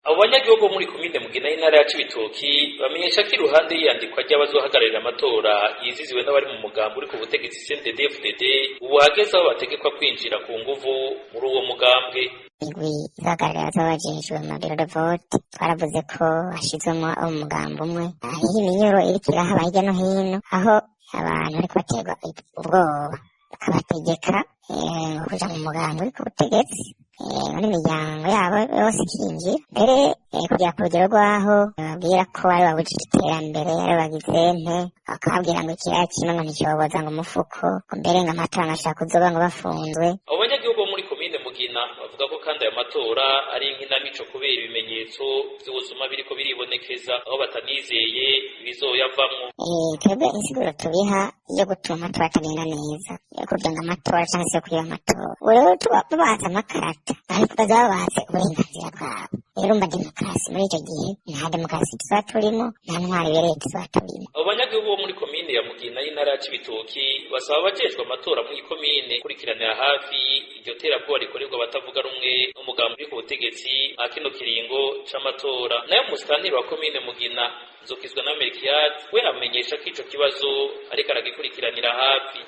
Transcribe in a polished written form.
Abo banyagihugu bo muri komine Mugina y'intara ya Cibitoki bamenyesha ko iruhande y'iyandikwa ry'abazohagararira amatora yiziziwe n'abari mu mugambi uri ku butegetsi CNDD-FDD, ubu hageze aho bategekwa kwinjira ku nguvu muri uwo mugambwe. Igwi ihagararira z'abajejwe mu biro de vote twaravuze ko hashizwemo umugambi umwe, hariho iminyuro iriko irahaba hirya no hino aho abantu bariko baterwa ubwoba bakabategeka kuja mu mugambi uri ku butegetsi n'imiryango yabo yose ikinjira mbere kugira ku rugero rwaho babwira ko bari babujije iterambere ari bagize nte bakababwira ngo ikiraya kimwe ngo ntikibaboza ngo umufuko mbere ngo amatora ngashaka kuzoba ngo bafunzwe. Abo banyagihugu bo muri komine Mugina bavuga ko kandi ayo matora ari inkinamico kubera ibimenyetso vy'ubusuma biriko biribonekeza aho batanizeye ibizoyavamwo. Twebwe insiguro tubiha yo gutuma amatora atagenda neza yo kugira ngo amatora canke se yo kwiba amatora rero tubabaza amakarata ariko bazaba bazi uburenganzira bwabo. Rero umva demokarasi muri ico gihe nta demokarasi tuzoba turimo, nta ntwari ibereye tuzoba turimo. Abo banyagihugu bo muri komine ya Mugina y'intara ya Cibitoki basaba abajejwe amatora muri komine kurikiranira hafi iryo terabwoba rikorerwa batavuga rumwe n'umugambi uri ku butegetsi nka kino kiringo c'amatora. Nayo musitanteri wa komine Mugina Nzokizwa na Melchiade we amenyesha ko ico kibazo ariko aragikurikiranira hafi.